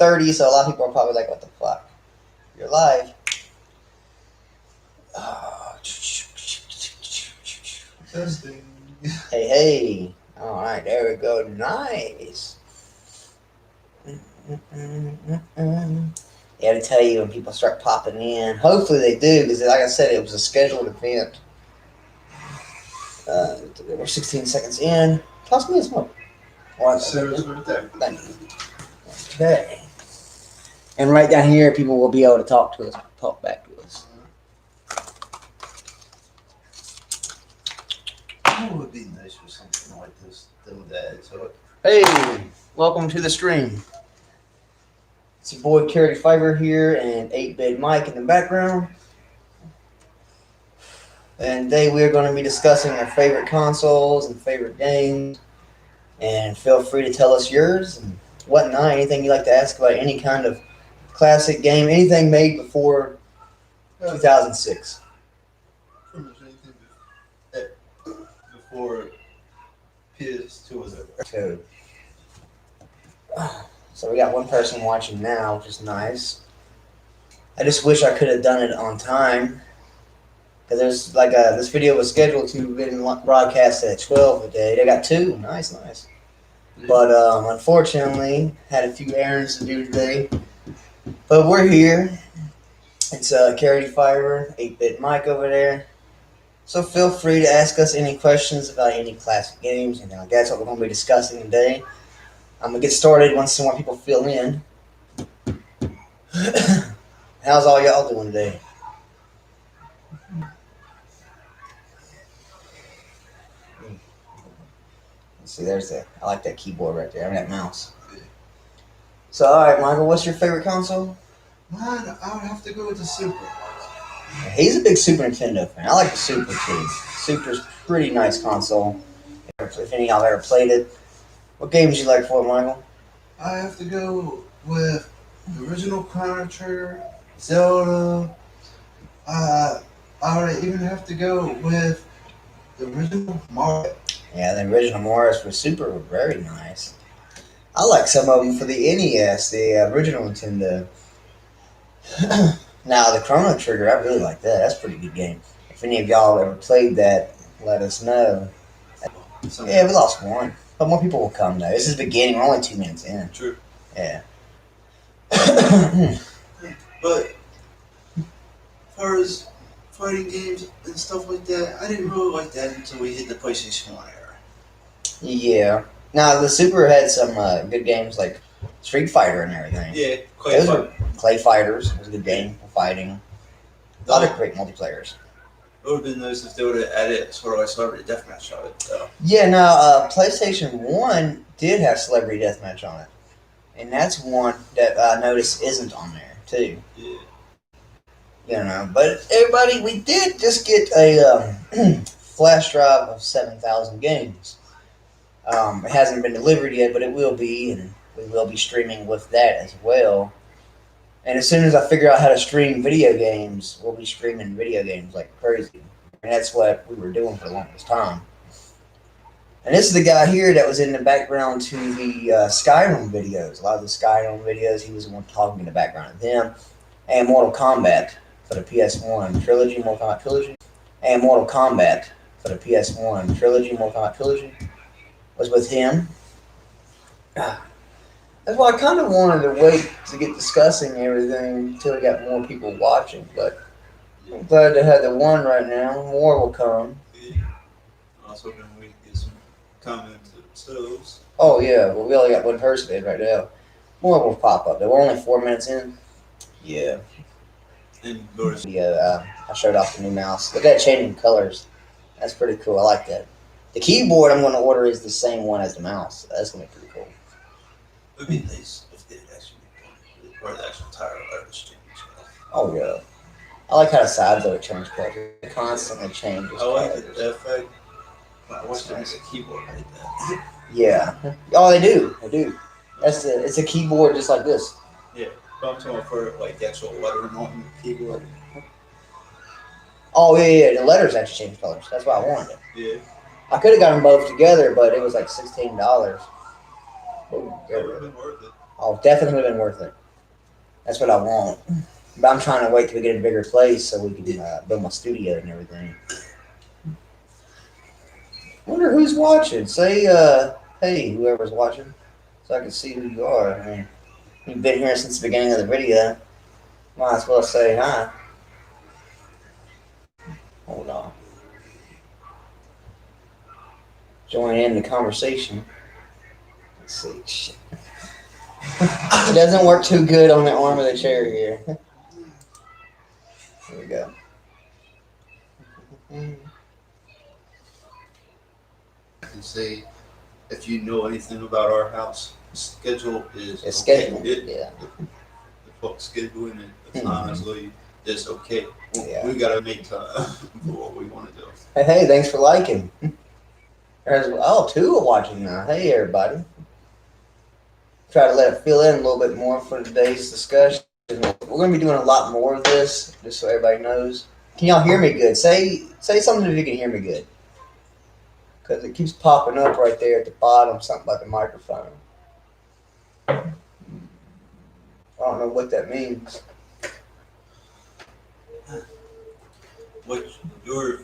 30, so a lot of people are probably like, what the fuck? You're live. Testing. Hey. All right, there we go. Nice. Yeah, to tell you when people start popping in. Hopefully they do, because like I said, it was a scheduled event. We're 16 seconds in. Toss me a smoke. Sarah's birthday. Thank you. Okay. And right down here, people will be able to talk to us, talk back to us. It would be nice for something like this to add to it. Hey, welcome to the stream. It's your boy Carrie Fiber here and 8-Bit Mike in the background. And today we're going to be discussing our favorite consoles and favorite games. And feel free to tell us yours and whatnot. Anything you'd like to ask about any kind of classic game, anything made before 2006. Pretty much anything before PS2 was ever. So we got one person watching now, which is nice. I just wish I could have done it on time. Because there's like this video was scheduled to be broadcast at 12 today. They got two. Nice. But unfortunately, had a few errands to do today. But we're here. It's Carrie Fiber, 8-Bit Mike over there. So feel free to ask us any questions about any classic games. And that's what we're going to be discussing today. I'm going to get started once some more people fill in. How's all y'all doing today? See, I like that keyboard right there. I mean, that mouse. So, all right, Michael, what's your favorite console? Man, I would have to go with the Super. He's a big Super Nintendo fan. I like the Super too. Super's pretty nice console. If any of y'all ever played it. What games you like for it, Michael? I have to go with the original Chrono Trigger, Zelda. I would even have to go with the original Mario. Yeah, the original Morris for Super were very nice. I like some of them for the NES, the original Nintendo. Now, the Chrono Trigger, I really like that. That's a pretty good game. If any of y'all ever played that, let us know. Yeah, we lost one. But more people will come, though. This is the beginning. We're only 2 minutes in. True. Yeah. But as far as fighting games and stuff like that, I didn't really like that until we hit the PlayStation 1 era. Yeah. Now, the Super had some good games like Street Fighter and everything. Yeah, Those were Clay Fighters. It was a good game for fighting. A lot of great multiplayers. It would have been nice if they would have added sort of like Celebrity Deathmatch on it, though. Yeah, now, PlayStation 1 did have Celebrity Deathmatch on it. And that's one that I noticed isn't on there, too. Yeah. You know, but everybody, we did just get a flash drive of 7,000 games. It hasn't been delivered yet, but it will be, and we will be streaming with that as well. And as soon as I figure out how to stream video games, we'll be streaming video games like crazy. And that's what we were doing for the longest time. And this is the guy here that was in the background to the Skyrim videos. A lot of the Skyrim videos, he was the one talking in the background of them. And Mortal Kombat for the PS1 trilogy, Mortal Kombat trilogy. And Mortal Kombat for the PS1 trilogy, Mortal Kombat trilogy, was with him. That's why I kind of wanted to wait to get discussing everything until we got more people watching. But I'm glad to have the one right now. More will come. Yeah. I was hoping we could get some comments themselves. Oh, yeah. Well, we only got one person in right now. More will pop up. We're only 4 minutes in. Yeah. And I showed off the new mouse. Look at it changing colors. That's pretty cool. I like that. The keyboard I'm going to order is the same one as the mouse. That's going to be pretty cool. It would be nice if they actually or the actual tire letters change. Oh, yeah. I like how the sides of it change colors. It constantly changes I like colors. the effect. I watched them as a keyboard like that. Yeah. Oh, they do. They do. It's a keyboard just like this. Yeah. But I'm talking for like the actual lettering on the keyboard. Oh, yeah. The letters actually change colors. That's why I wanted it. Yeah. I could have got them both together, but it was like $16. That would have been worth it. Oh, definitely would have been worth it. That's what I want. But I'm trying to wait till we get a bigger place so we can build my studio and everything. Wonder who's watching. Say, hey, whoever's watching, so I can see who you are. I mean, you've been here since the beginning of the video. Might as well say hi. Hold on. Join in the conversation. Let's see. Shit. It doesn't work too good on the arm of the chair here. Here we go. And say if you know anything about our house, schedule is It's okay. scheduled. Yeah. The fuck scheduling it honestly is okay. Yeah. We gotta make time for what we want to do. Hey, thanks for liking. There's two are watching now. Hey, everybody. Try to let it fill in a little bit more for today's discussion. We're going to be doing a lot more of this, just so everybody knows. Can y'all hear me good? Say something if you can hear me good. Because it keeps popping up right there at the bottom, something about the microphone. I don't know what that means. What's your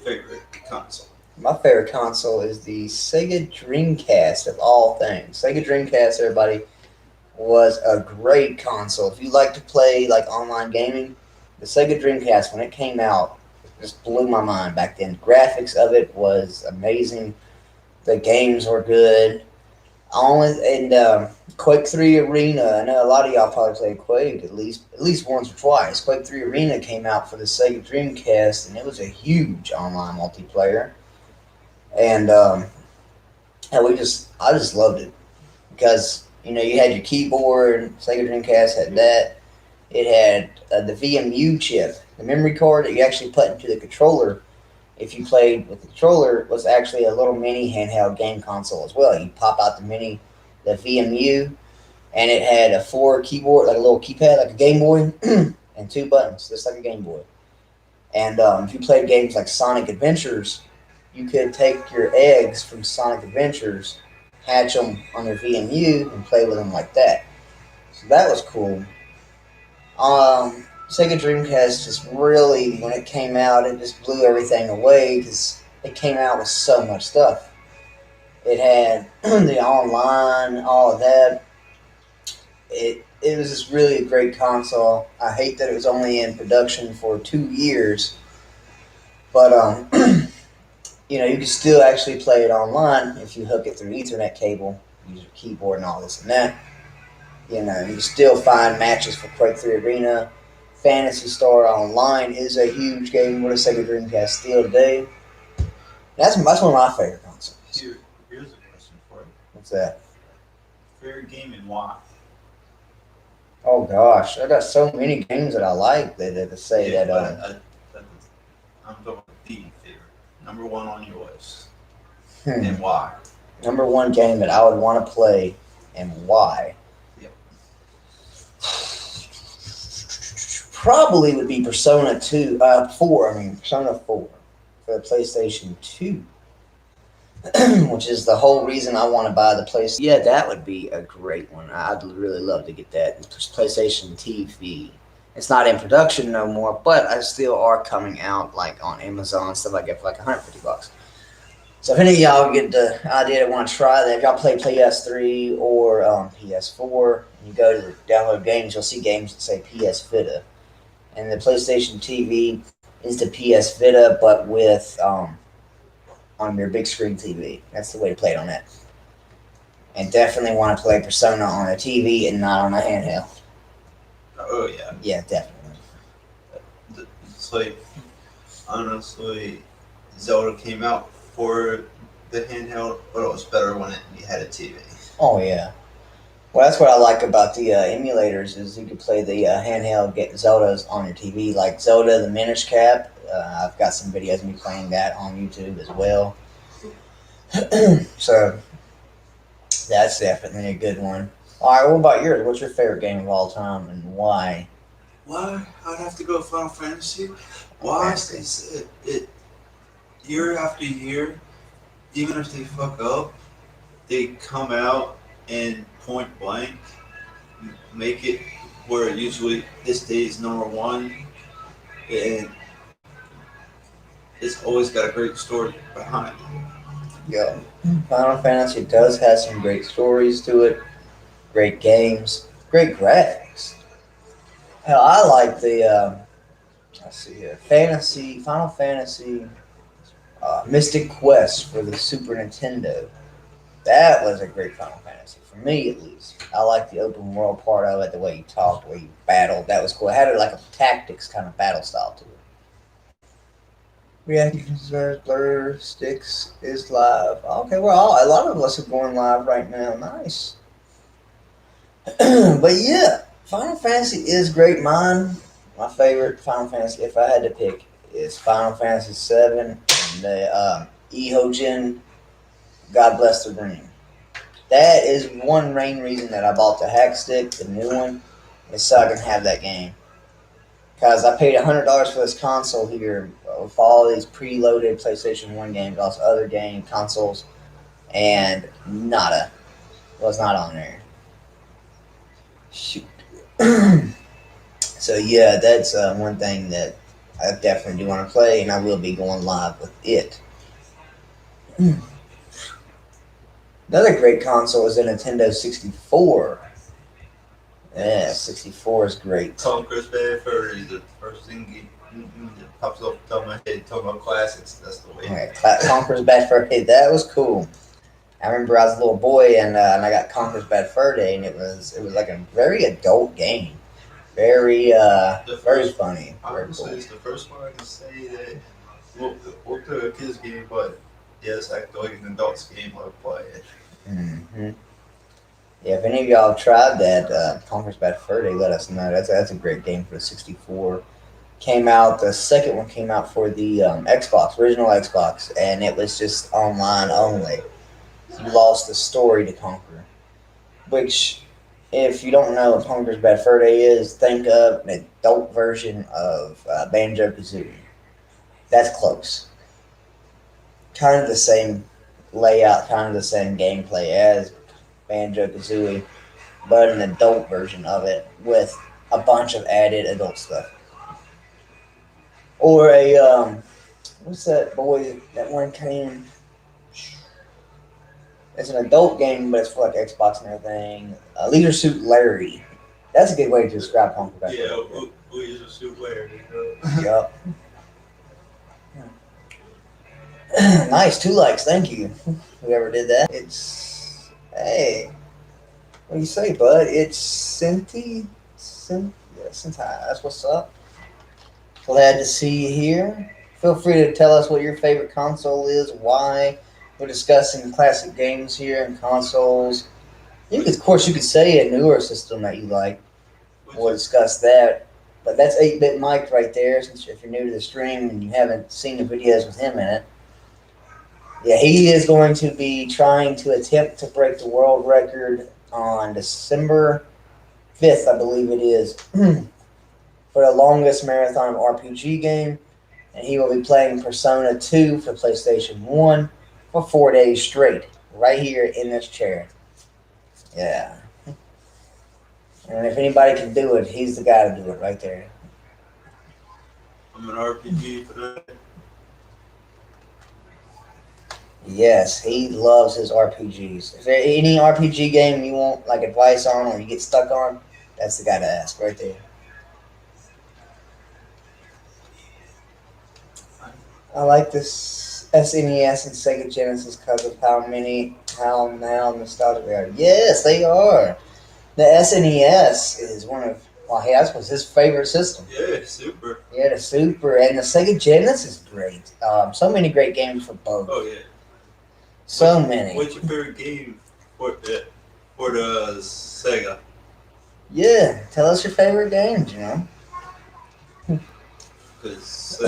favorite console? My favorite console is the Sega Dreamcast of all things. Sega Dreamcast, everybody, was a great console. If you like to play like online gaming, the Sega Dreamcast, when it came out, just blew my mind back then. The graphics of it was amazing. The games were good. Quake 3 Arena. I know a lot of y'all probably played Quake at least once or twice. Quake 3 Arena came out for the Sega Dreamcast, and it was a huge online multiplayer. And I just loved it because you had your keyboard. Sega Dreamcast had that. It had the VMU chip, the memory card that you actually put into the controller. If you played with the controller, was actually a little mini handheld game console as well. You pop out the VMU, and it had a 4 keyboard, like a little keypad, like a Game Boy, and 2 buttons, just like a Game Boy. And if you played games like Sonic Adventures, you could take your eggs from Sonic Adventures, hatch them on your VMU, and play with them like that. So that was cool. Sega Dreamcast just really, when it came out, it just blew everything away because it came out with so much stuff. It had the online, all of that. It was just really a great console. I hate that it was only in production for 2 years, but you can still actually play it online if you hook it through Ethernet cable, use your keyboard and all this and that. You can still find matches for Quake 3 Arena. Phantasy Star Online is a huge game with a Sega Dreamcast still today. That's one of my favorite consoles. Here's a question for you. What's that? Favorite game and why? Oh gosh, I got so many games that I like that say Yeah, that. I'm talking the favorite. Number one on your list. Hmm. And why? Number one game that I would want to play and why. Yep. Probably would be Persona 4. Persona 4 for the PlayStation 2. Which is the whole reason I want to buy the PlayStation. Yeah, that would be a great one. I'd really love to get that PlayStation TV. It's not in production no more, but I still are coming out like on Amazon and stuff like that for like $150. So if any of y'all get the idea to want to try that, if y'all play PS3 or PS4, and you go to download games, you'll see games that say PS Vita. And the PlayStation TV is the PS Vita, but with on your big screen TV. That's the way to play it on that. And definitely want to play Persona on a TV and not on a handheld. Oh yeah. Yeah, definitely. It's like, honestly, Zelda came out for the handheld, but it was better when you had a TV. Oh yeah. Well, that's what I like about the emulators is you can play the handheld Zeldas on your TV, like Zelda the Minish Cap. I've got some videos of me playing that on YouTube as well. So that's definitely a good one. All right, what about yours? What's your favorite game of all time and why? Why? I'd have to go Final Fantasy. Why? Because it year after year, even if they fuck up, they come out and point blank make it where usually this stays number one, and it's always got a great story behind it. Yeah. Final Fantasy does have some great stories to it, great games, great graphics. Hell, I like the let's see here, Final Fantasy Mystic Quest for the Super Nintendo. That was a great Final Fantasy for me, at least. I like the open world part of it, the way you talked, the way you battled. That was cool. It had like a tactics kind of battle style to it. Reaction blur sticks is live. Okay, well, a lot of us are going live right now. Nice. But yeah, Final Fantasy is great. My favorite Final Fantasy, if I had to pick, is Final Fantasy VII and the Ehojin God Bless the Ring. That is one main reason that I bought the hack stick, the new one, is so I can have that game. Because I paid $100 for this console here with all these preloaded PlayStation 1 games, also other game consoles, and nada was not on there. Shoot. So yeah, that's one thing that I definitely do want to play, and I will be going live with it. Another great console is the Nintendo 64. Yeah, 64 is great. Conquer's Bad Fur is the first thing that pops off the top of my head. Talking about classics, that's the way. Right, Conquer's Bad Fur Day, that was cool. I remember I was a little boy and I got Conquer's Bad Fur Day, and it was like a very adult game, very very funny. Honestly, cool. It's the first one I can say that looked at a kid's game, but yes, acted like an adult's game I play it. Mm-hmm. Yeah, if any of y'all have tried that Conquer's Bad Fur Day, let us know. That's a great game for the 64. Came out, the second one came out for the Xbox, original Xbox, and it was just online only. You lost the story to Conquer, which, if you don't know what Conquer's Bad Fur Day is, think of an adult version of Banjo-Kazooie. That's close. Kind of the same layout, kind of the same gameplay as Banjo-Kazooie, but an adult version of it with a bunch of added adult stuff. Or a what's that boy? That one came. It's an adult game, but it's for like Xbox and everything. Leisure Suit Larry. That's a good way to describe Conquer Bad Fur Day. Yeah, Leisure Suit Larry. Yup. Nice, 2 likes. Thank you, whoever did that. It's hey. What do you say, bud? It's Sentai. That's what's up. Glad to see you here. Feel free to tell us what your favorite console is, why. We're discussing classic games here and consoles. Of course, you could say a newer system that you like. We'll discuss that. But that's 8-Bit Mike right there, since if you're new to the stream and you haven't seen the videos with him in it. Yeah, he is going to be trying to attempt to break the world record on December 5th, I believe it is, for the longest marathon RPG game. And he will be playing Persona 2 for PlayStation 1 for 4 days straight, right here in this chair. Yeah. And if anybody can do it, he's the guy to do it right there. I'm an RPG for that. Yes, he loves his RPGs. If there's any RPG game you want like advice on or you get stuck on, that's the guy to ask right there. I like this SNES and Sega Genesis because of how now nostalgic they are. Yes, they are. The SNES is one of, well, hey, that was his favorite system. Yeah, Super. Yeah, the Super. And the Sega Genesis is great. So many great games for both. Oh, yeah. So many. What's your favorite game for the Sega? Yeah, tell us your favorite games, Because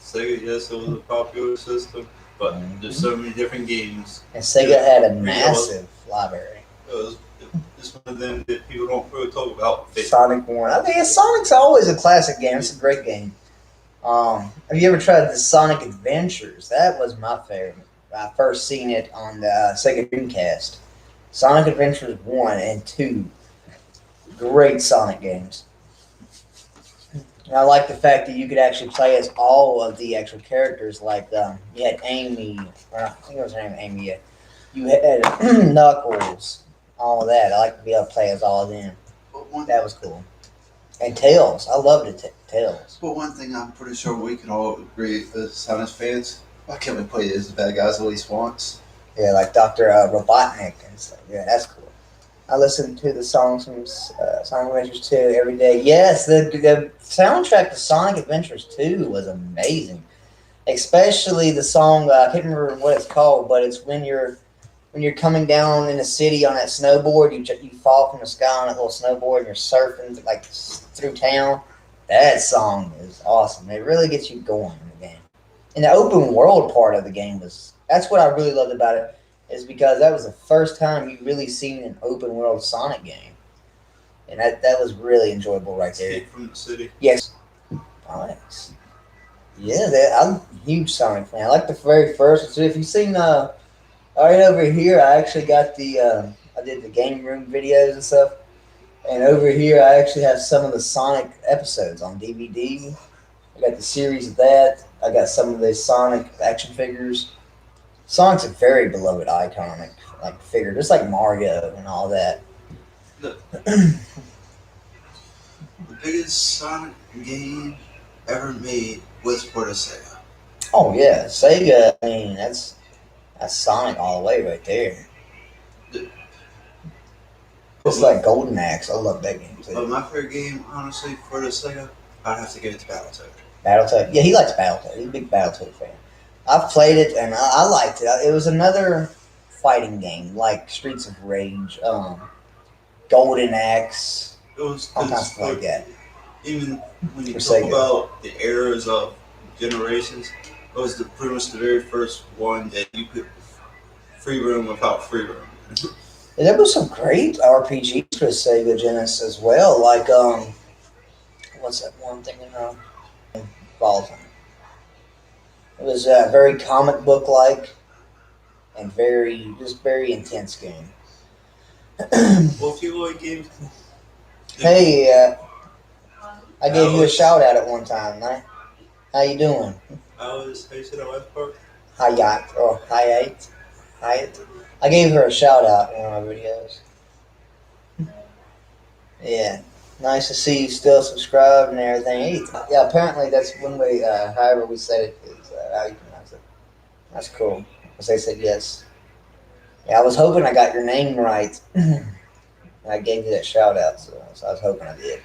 Sega, yes, it was a popular system, but there's so many different games. And Sega had a massive library. It's one of them that people don't really talk about. Sonic 1. I mean, Sonic's always a classic game. It's a great game. Have you ever tried the Sonic Adventures? That was my favorite. I first seen it on the Sega Dreamcast. Sonic Adventures 1 and 2. Great Sonic games. And I like the fact that you could actually play as all of the actual characters. Like you had Amy, or I think it was her name Amy. Yeah. You had Knuckles, all of that. I like to be able to play as all of them. That was cool. And Tails, I loved it. Tails. But one thing I'm pretty sure we can all agree as Sonic fans, why can't we play as the bad guys at least once? Yeah, like Doctor Robotnik and stuff. Yeah, that's cool. I listen to the songs from Sonic Adventures 2 every day. Yes, the soundtrack to Sonic Adventures 2 was amazing. Especially the song, I can't remember what it's called, but it's when you're coming down in the city on that snowboard, you fall from the sky on that little snowboard and you're surfing like through town. That song is awesome. It really gets you going in the game. And the open world part of the game that's what I really loved about it, is because that was the first time you really seen an open world Sonic game. And that was really enjoyable right there. Escape from the city. Yes. Nice. Yeah, I'm a huge Sonic fan. I like the very first one. So if you've seen right over here, I actually got I did the game room videos and stuff. And over here, I actually have some of the Sonic episodes on DVD. I got the series of that. I got some of the Sonic action figures. Sonic's a very beloved iconic figure, just like Mario and all that. The biggest Sonic game ever made was for the Sega. Oh yeah, Sega. I mean, that's Sonic all the way right there. It's like Golden Axe. I love that game too. But my favorite game, honestly, for the Sega, I'd have to give it to Battletoad. Battletoad. Yeah, he likes Battletoad. He's a big Battletoad fan. I've played it and I liked it. It was another fighting game like Streets of Rage, Golden Axe, It was all kinds of stuff like that. Even when you For talk Sega. about the eras of generations, it was pretty much the very first one that you could free roam without free roam. And there was some great RPGs for Sega Genesis as well. Like what's that one thing Voltron. It was very comic book like and very intense game. Well, if you like games, Hey, I gave you a shout out at one time, man. How you doing? how you say that last part? Hayat or Hayat. I gave her a shout out in one of my videos. Yeah. Nice to see you still subscribed and everything. Hey, yeah, apparently that's one way, however we said it, is how you pronounce it. That's cool. Because they said yes. Yeah, I was hoping I got your name right. I gave you that shout out, so I was hoping I did.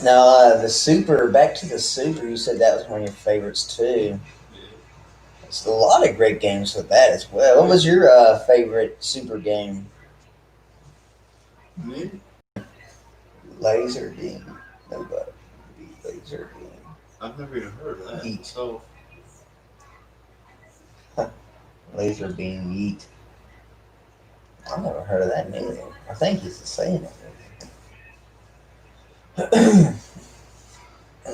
Now, back to the Super, you said that was one of your favorites too. It's a lot of great games with that as well. What was your favorite Super game? Me? Laser Beam. Nobody. Laser Beam. I've never even heard of that. Yeet. So, Laser Beam Yeet. I've never heard of that neither. I think he's saying it.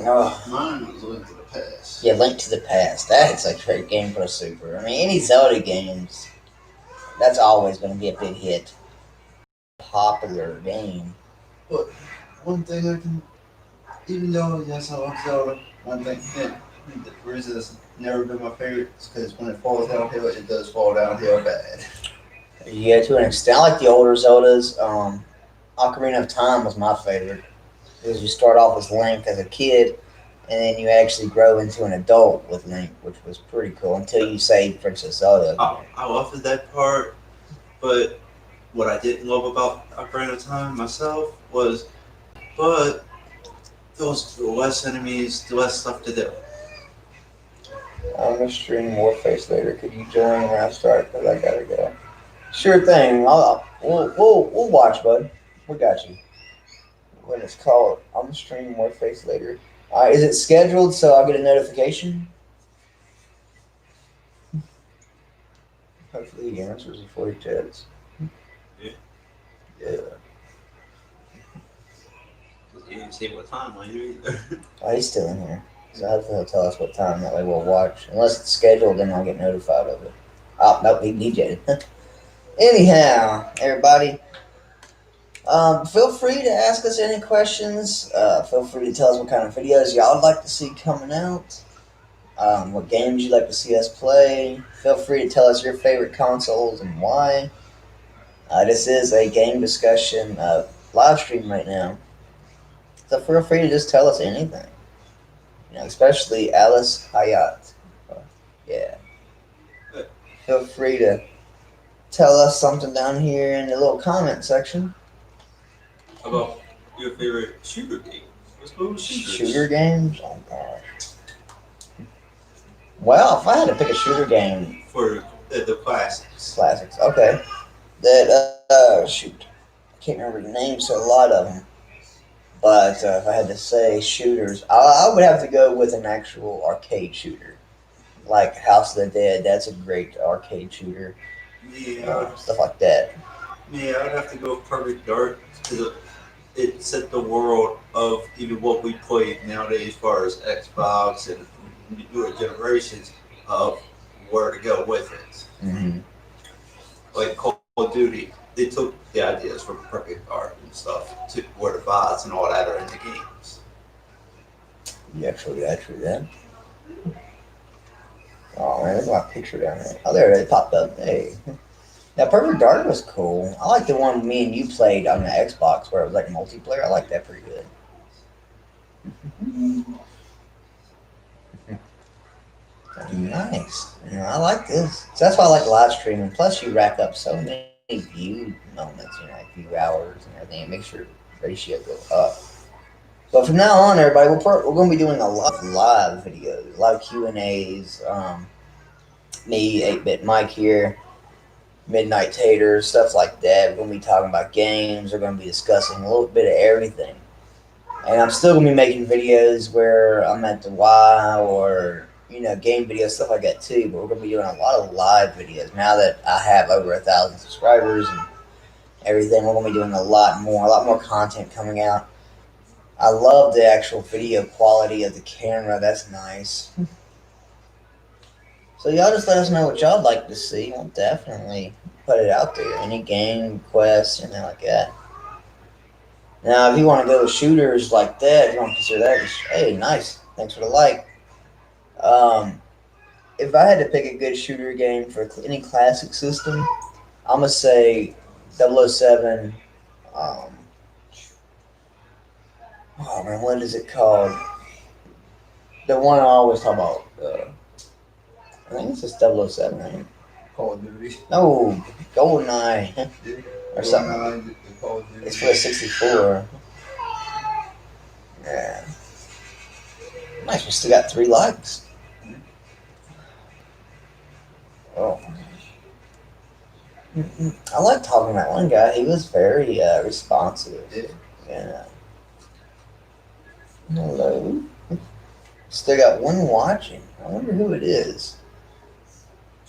Oh, mine was Link to the Past. yeah, Link to the Past. That's a great game for a Super. I mean, any Zelda games, that's always going to be a big hit. Popular game. But one thing I can, even though yes, I love Zelda, one thing the reason it's never been my favorite is because when it falls downhill, it does fall downhill bad. Yeah, to an extent. I like the older Zeldas. Ocarina of Time was my favorite. Because you start off as Link as a kid, and then you actually grow into an adult with Link, which was pretty cool until you save Princess Zelda. I loved that part, but what I didn't love about Ocarina of Time myself was, but those less enemies, the less stuff to do. I'm gonna stream Warface later. Could you join when I start? Because I gotta go. Sure thing. We'll watch, bud. We got you. When it's called, I'm gonna stream Warface later. Is it scheduled so I'll get a notification? Hopefully he answers before he chats. Yeah. Yeah. You didn't see what time later either. Oh, he's still in here. So hopefully he'll tell us what time. That way we'll watch. Unless it's scheduled, then I'll get notified of it. Oh, nope, he DJ'd. Anyhow, everybody. Feel free to ask us any questions. Feel free to tell us what kind of videos y'all would like to see coming out. What games you'd like to see us play. Feel free to tell us your favorite consoles and why. This is a game discussion live stream right now. So feel free to just tell us anything. Especially Alice Hayat. Yeah. Feel free to tell us something down here in the little comment section. How about your favorite shooter game? Let's go with shooters. Shooter games? Oh gosh. Well, if I had to pick a shooter game For the classics. classics, okay. Shoot. I can't remember the names to a lot of them. But if I had to say shooters, I would have to go with an actual arcade shooter. Like House of the Dead, that's a great arcade shooter. Yeah, Stuff like that. I'd have to go with Perfect Dark because it set the world of even what we play nowadays as far as Xbox and newer generations of where to go with it. Mm-hmm. Like Call of Duty, they took the ideas from Perfect Dark and stuff to where the bots and all that are in the games. Yeah, true that. Oh man, there's my picture down there. Oh, there it popped up. Hey. Now, Perfect Dark was cool. I like the one me and you played on the Xbox where it was like multiplayer. I like that pretty good. Nice. I like this. So that's why I like live streaming. Plus, you rack up so many view moments, like view hours and everything. It makes your ratio go up. But from now on, everybody, we're going to be doing a lot of live videos, a lot of Q&As. Me, 8-Bit Mike here, Midnight Tater, stuff like that. We're going to be talking about games. We're going to be discussing a little bit of everything. And I'm still going to be making videos where I'm at the Y or, game videos, stuff like that too. But we're going to be doing a lot of live videos. Now that I have over 1,000 subscribers and everything, we're going to be doing a lot more content coming out. I love the actual video quality of the camera. That's nice. So y'all just let us know what y'all like to see. We'll definitely put it out there. Any game requests, anything like that. Now, if you want to go with shooters like that, if you want to consider that, just, hey, nice. Thanks for the like. If I had to pick a good shooter game for any classic system, I'm going to say 007. Oh man, what is it called? The one I always talk about. I think it's just 007, right? Call of Duty. No, GoldenEye Yeah. or something. Call of Duty. It's for a 64. Yeah. Nice, we still got 3 likes. Oh. I like talking to that one guy. He was very responsive. Yeah. Hello. Still got one watching. I wonder who it is.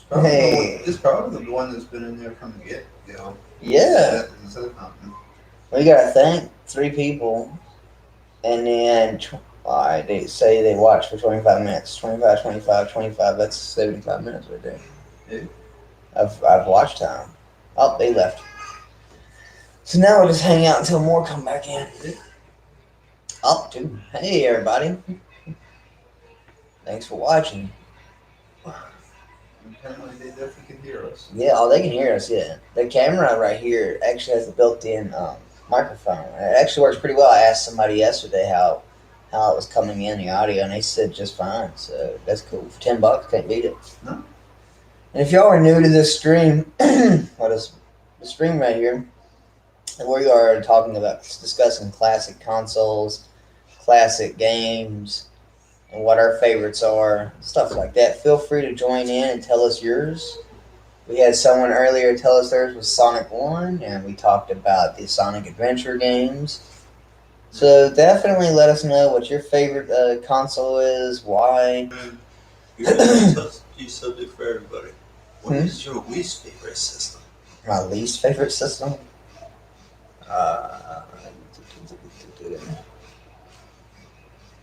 It's probably the one that's been in there from the get-go. Yeah. Well, you gotta thank 3 people, and then they say they watch for 25 minutes. 25, 25, 25. That's 75 minutes right there. Yeah. I've watched time. Oh, they left. So now we'll just hang out until more come back in. Up to. Hey, everybody. Thanks for watching. Apparently they definitely can hear us. Yeah, oh, they can hear us, yeah. The camera right here actually has a built-in microphone. It actually works pretty well. I asked somebody yesterday how it was coming in, the audio, and they said just fine. So that's cool. For $10, can't beat it. No. And if y'all are new to this stream, what is the stream right here, and we are discussing classic consoles, classic games, and what our favorites are, stuff like that. Feel free to join in and tell us yours. We had someone earlier tell us theirs was Sonic 1, and we talked about the Sonic Adventure games. So definitely let us know what your favorite console is, why. Here's a tough subject for everybody. What is your least favorite system? My least favorite system?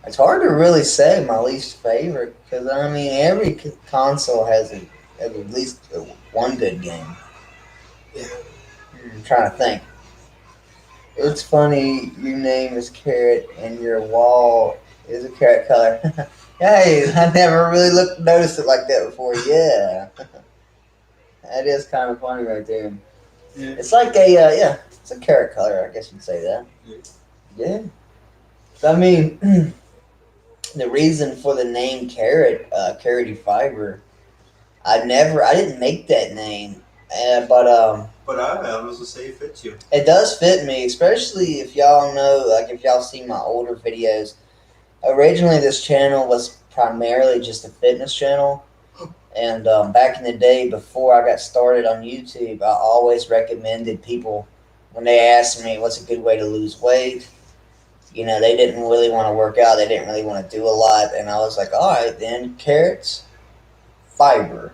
It's hard to really say my least favorite because every console has at least one good game. Yeah. I'm trying to think. It's funny. Your name is Carrot, and your wall is a carrot color. Hey, I never really noticed it like that before. Yeah, that is kind of funny right there. Yeah. It's like a yeah, it's a carrot color. I guess you'd say that. Yeah. Yeah. So, I mean, the reason for the name Carrot, Carroty Fiber, I didn't make that name, but But I was to say it fits you. it does fit me, especially if y'all know, like if y'all see my older videos. Originally, this channel was primarily just a fitness channel, and back in the day before I got started on YouTube, I always recommended people when they asked me what's a good way to lose weight. You know, they didn't really want to work out. They didn't really want to do a lot, and I was like, all right, then carrots, fiber.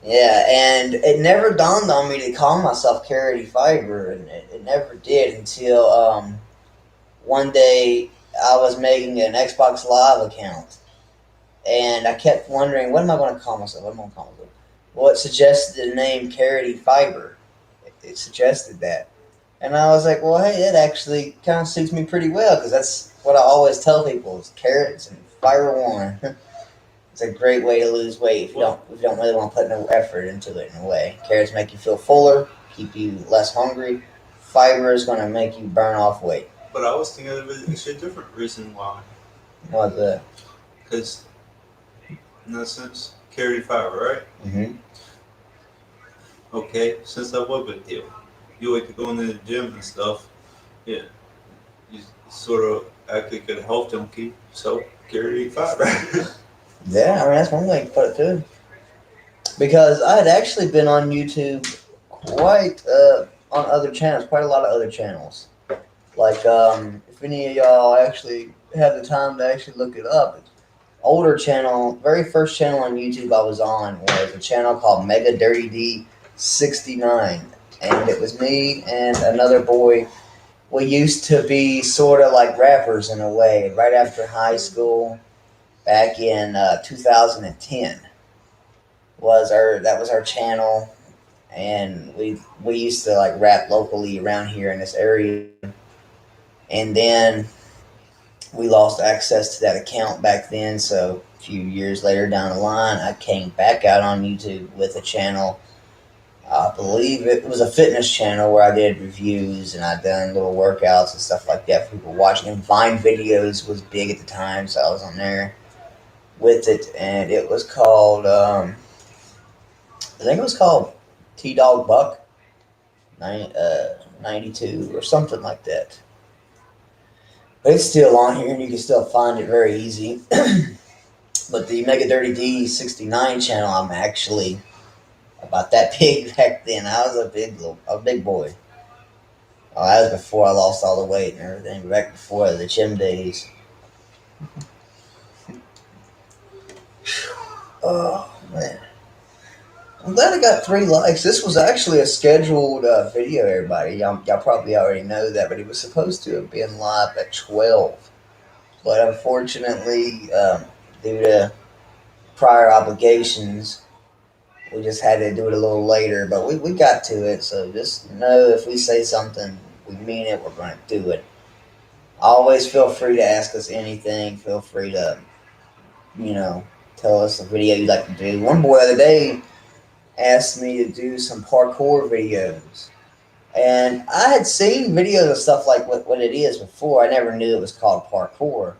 Yeah, and it never dawned on me to call myself Carroty Fiber, and it never did until one day I was making an Xbox Live account, and I kept wondering, what am I going to call myself? What am I going to call myself? Well, it suggested the name Carroty Fiber. It suggested that. And I was like, well, hey, that actually kind of suits me pretty well, because that's what I always tell people is carrots and fiber one. It's a great way to lose weight if you don't really want to put no effort into it in a way. Carrots make you feel fuller, keep you less hungry. Fiber is going to make you burn off weight. But I was thinking of it actually a different reason why. What's that? Because, in that sense, carry fiber, right? Mm-hmm. Okay, since that was a big deal. You like to go into the gym and stuff. Yeah. You sort of act like a health junkie, so carry fiber. Yeah, I mean, that's one way to put it too. Because I had actually been on YouTube quite on other channels, quite a lot of other channels. Like, if any of y'all actually have the time to actually look it up, older channel, very first channel on YouTube I was on was a channel called Mega Dirty D 69, and it was me and another boy. We used to be sort of like rappers in a way. Right after high school, back in 2010, that was our channel, and we used to like rap locally around here in this area, and then we lost access to that account back then. So a few years later down the line, I came back out on YouTube with a channel. I believe it was a fitness channel where I did reviews and I done little workouts and stuff like that for people watching. And Vine videos was big at the time, so I was on there with it, and it was called I think it was called T Dog Buck 92 or something like that. But it's still on here, and you can still find it very easy. But the Mega Dirty D 69 channel, I'm actually about that big back then. I was a big boy. That was before I lost all the weight and everything. Back before the gym days. Oh man, I'm glad I got 3 likes. This was actually a scheduled video, everybody. Y'all probably already know that, but it was supposed to have been live at 12. But unfortunately, due to prior obligations, we just had to do it a little later. But we got to it, so just know if we say something, we mean it, we're going to do it. Always feel free to ask us anything. Feel free to, tell us a video you'd like to do. One boy the other day asked me to do some parkour videos. And I had seen videos of stuff like what it is before. I never knew it was called parkour.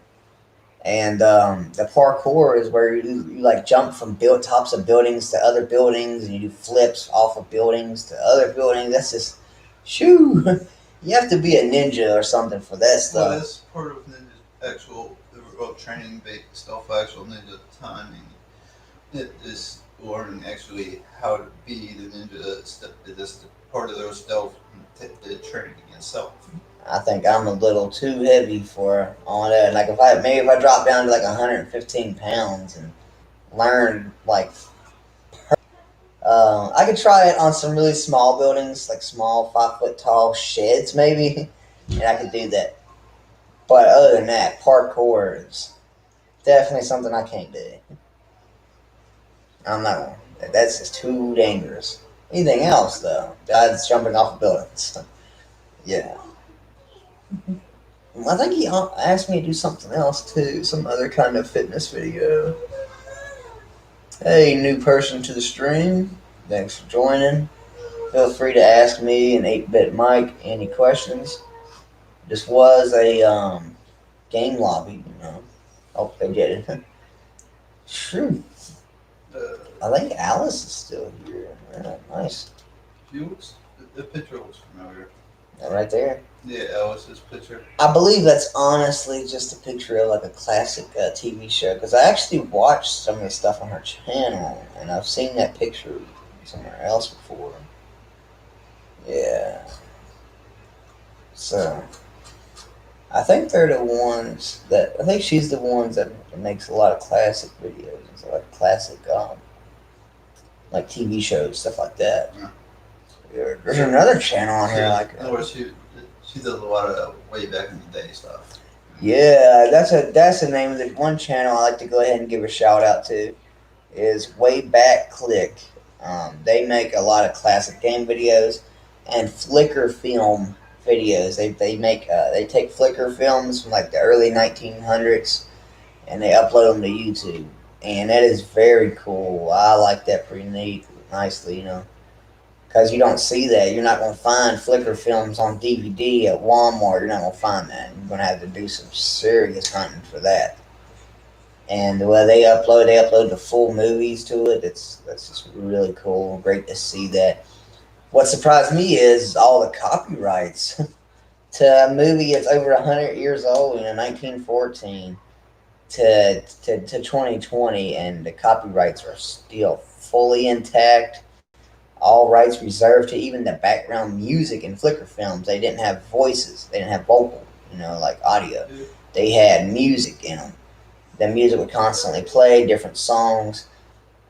And the parkour is where you like jump from tops of buildings to other buildings, and you do flips off of buildings to other buildings. That's just, shoo. You have to be a ninja or something for that stuff. Well, that's part of Ninja's actual training based stuff, actual Ninja timing. It is learning actually how to be the ninja. That's part of their stealth the training itself. I think I'm a little too heavy for all that. Like if I drop down to like 115 pounds and learn like, I could try it on some really small buildings, like small 5 foot tall sheds maybe, and I could do that. But other than that, parkour is definitely something I can't do. I'm not gonna. That's just too dangerous. Anything else though? Guys jumping off of buildings. Yeah. I think he asked me to do something else too, some other kind of fitness video. Hey, new person to the stream. Thanks for joining. Feel free to ask me and 8-Bit Mike any questions. This was a game lobby, you know. Oh, they did it. True. I think Alice is still here. Yeah, nice. She looks, the picture looks familiar. Right there. Yeah, Alice's picture. I believe that's honestly just a picture of like a classic TV show because I actually watched some of the stuff on her channel and I've seen that picture somewhere else before. Yeah. So I think they're the ones that I think she's the ones that makes a lot of classic videos, and like classic like TV shows, stuff like that. Yeah. There's another channel on here like. In other words, she does a lot of way back in the day stuff. Yeah, that's the name of the one channel I like to go ahead and give a shout out to. Is Way Back Click. They make a lot of classic game videos and Flickr film videos. They take Flickr films from like the early 1900s and they upload them to YouTube, and that is very cool. I like that pretty nicely, you know. Because you don't see that. You're not going to find Flickr films on DVD at Walmart. You're not going to find that. You're going to have to do some serious hunting for that. And the way they upload the full movies to it. That's just really cool. Great to see that. What surprised me is all the copyrights to a movie that's over 100 years old, 1914 to 2020, and the copyrights are still fully intact. All rights reserved to even the background music in Flickr films. They didn't have voices. They didn't have vocal, like audio. They had music in them. The music would constantly play, different songs,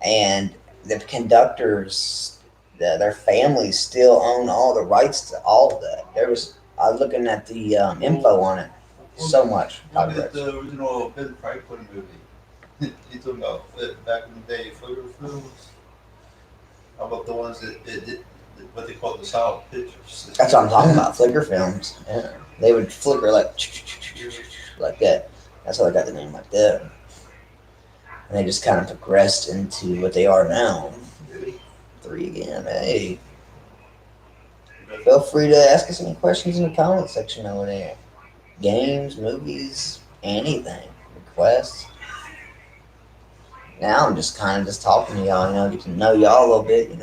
and the conductors, their families still own all the rights to all of that. I was looking at the info on it. So much Look at copyrights. the original Ben Franklin movie. He took about back in the day Flickr films. How about the ones that did what they call the solid pictures? That's what I'm talking about. Flickr films. Yeah. They would flicker like that. That's how they got the name like that. And they just kind of progressed into what they are now. 3 again. Hey. Feel free to ask us any questions in the comment section over there. Games, movies, anything. Requests. Now I'm just kind of just talking to y'all, get to know y'all a little bit,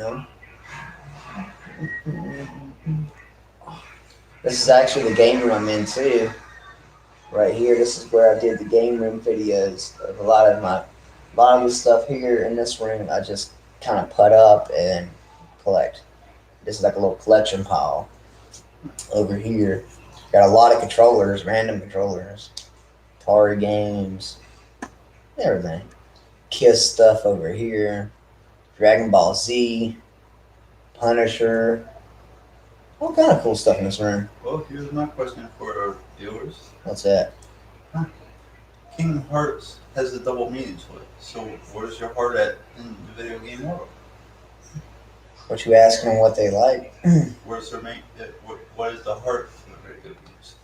This is actually the game room I'm in too. Right here, this is where I did the game room videos of a lot of the stuff here in this room. I just kind of put up and collect. This is like a little collection pile over here. Got a lot of controllers, random controllers, Atari games, everything. Kiss stuff over here, Dragon Ball Z, Punisher, all kind of cool stuff in this room. Well, here's my question for our viewers. What's that? Kingdom Hearts has a double meaning to it. So where's your heart at in the video game world? What you asking them what they like? Where's their main? What is the heart for the video games?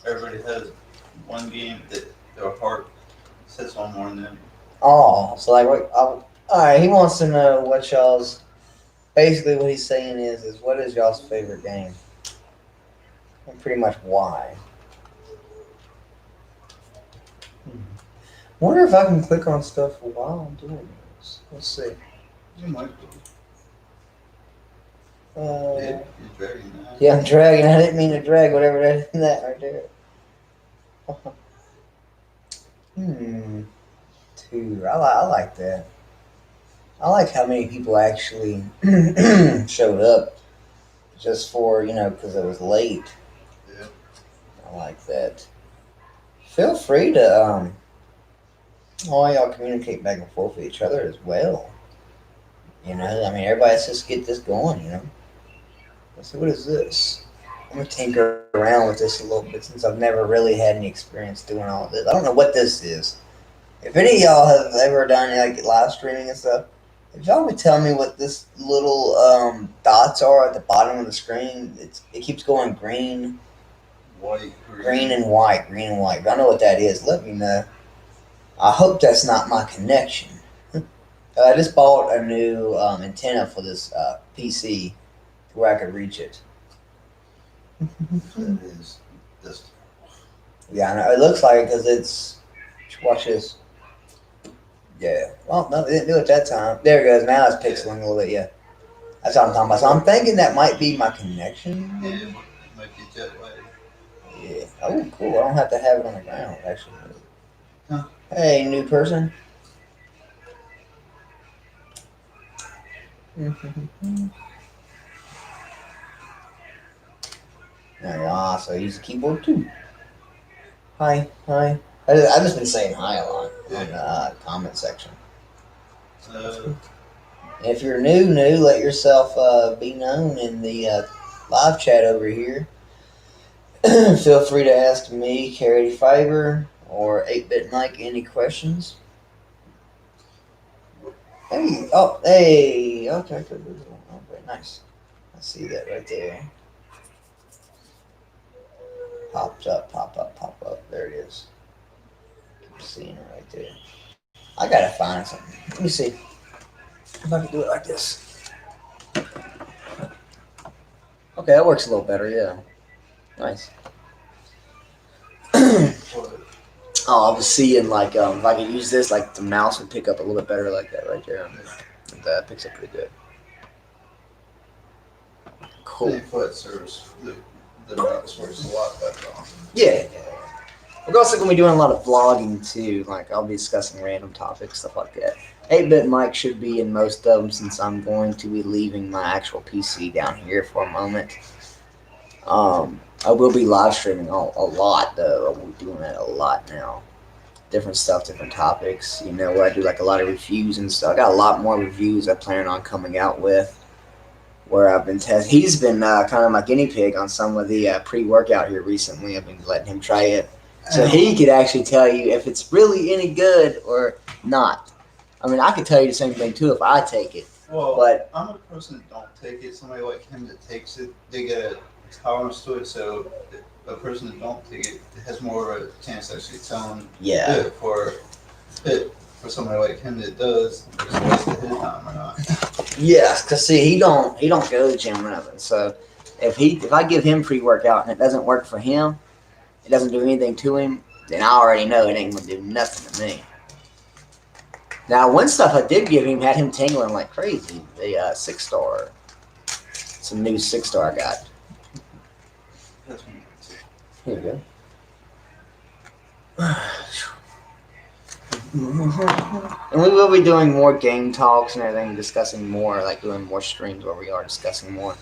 Everybody has one game that their heart sits on more than Oh, so like, all right. He wants to know what y'all's. Basically, what he's saying is what is y'all's favorite game, and pretty much why. Wonder if I can click on stuff while I'm doing this. Let's see. you might be. You're dragging that. Yeah, I'm dragging. I didn't mean to drag whatever that right there. Two. I like that. I like how many people actually showed up just for, because it was late. Yeah. I like that. Feel free to, all y'all communicate back and forth with each other as well. Everybody, let's just get this going, Let's see, what is this? I'm going to tinker around with this a little bit since I've never really had any experience doing all of this. I don't know what this is. If any of y'all have ever done like live streaming and stuff, if y'all would tell me what this little dots are at the bottom of the screen, it keeps going green, White, green and white, green and white. If I know what that is, let me know. I hope that's not my connection. I just bought a new antenna for this PC where I could reach it. That is just Yeah, I know. It looks like it because it's. Watch this. Yeah. Well, no, they didn't do it that time. There it goes. Now it's pixeling a little bit. Yeah. That's what I'm talking about. So I'm thinking that might be my connection. yeah, it might be jet lag. Yeah. Oh, cool. I don't have to have it on the ground, actually. Huh. Hey, new person. Ah, so use the keyboard too. Hi, hi. I've just been saying hi a lot on the comment section. If you're new, let yourself be known in the live chat over here. Feel free to ask me, Carrie Fiber, or 8-Bit Mike any questions. Hey, okay, nice. I see that right there. Popped up, pop up. There it is. Keep seeing it right there. I gotta find something. Let me see if I can do it like this. Okay, that works a little better. Yeah, nice. Oh, I was seeing like if I could use this, like the mouse would pick up a little bit better like that right there. That picks up pretty good. Cool. 3-foot serves the mouse works a lot better on. Yeah. We're also going to be doing a lot of vlogging too. Like I'll be discussing random topics, stuff like that. 8-Bit Mike should be in most of them since I'm going to be leaving my actual PC down here for a moment. I will be live streaming a lot though. I will be doing that a lot now. Different stuff, different topics. You know, where I do like a lot of reviews and stuff. I got a lot more reviews I plan on coming out with. Where I've been testing. He's been kind of my guinea pig on some of the pre-workout here recently. I've been letting him try it. So he could actually tell you if it's really any good or not. I mean, I could tell you the same thing too if I take it. Well, But I'm a person that don't take it. Somebody like him that takes it, they get a tolerance to it. So a person that don't take it has more of a chance to actually tell him yeah, it for somebody like him that does, it's a waste of his time or not. yes, cause see, he don't go to the gym or nothing. So if I give him pre-workout and it doesn't work for him, it doesn't do anything to him, then I already know it ain't gonna do nothing to me. Now, one stuff I did give him had him tingling like crazy. The 6-star, some new 6-star I got. That's when Here we go. And we will be doing more game talks and everything, discussing more, like doing more streams where we are discussing more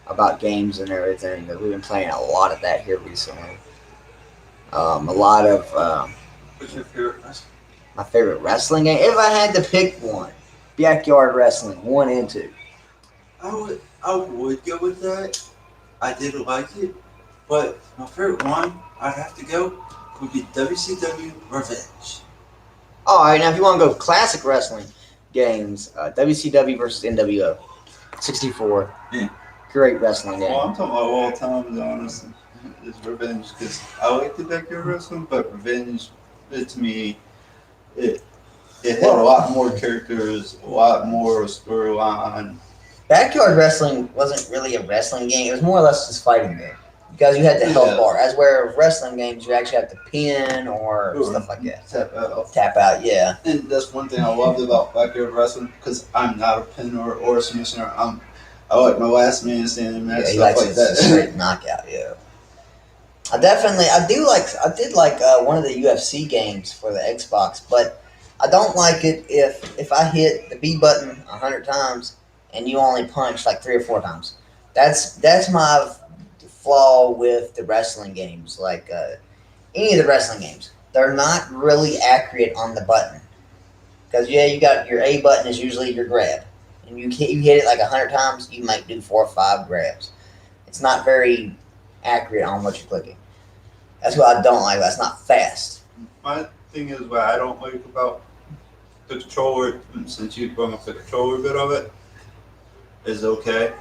about games and everything. We've been playing a lot of that here recently. A lot of What's your favorite wrestler? my favorite wrestling game. If I had to pick one, Backyard Wrestling 1 and 2. I would go with that. I did like it, but my favorite one I'd have to go would be WCW Revenge. All right, now if you want to go classic wrestling games, WCW versus NWO, 64. Yeah. Great wrestling game. Well, I'm talking about all time, honestly. It's Revenge because I like the backyard wrestling, but Revenge, to me, it had a lot more characters, a lot more storyline. Backyard Wrestling wasn't really a wrestling game. It was more or less just fighting game. Because you had the health bar. As where wrestling games, you actually have to pin or stuff like that. Tap out, yeah. And that's one thing I loved about backyard wrestling because I'm not a pinner or a submissioner. I like my last man standing match, Yeah, he stuff likes like a that. straight knockout, yeah. I did like one of the UFC games for the Xbox, but I don't like it if I hit the B button 100 times and you only punch like 3 or 4 times. That's my flaw with the wrestling games. Like any of the wrestling games, they're not really accurate on the button. Because you got your A button is usually your grab, and you hit it like 100 times, you might do 4 or 5 grabs. It's not very accurate on what you're clicking. That's what I don't like. That's not fast. My thing is what I don't like about the controller, since you brought up the controller bit of it, is okay.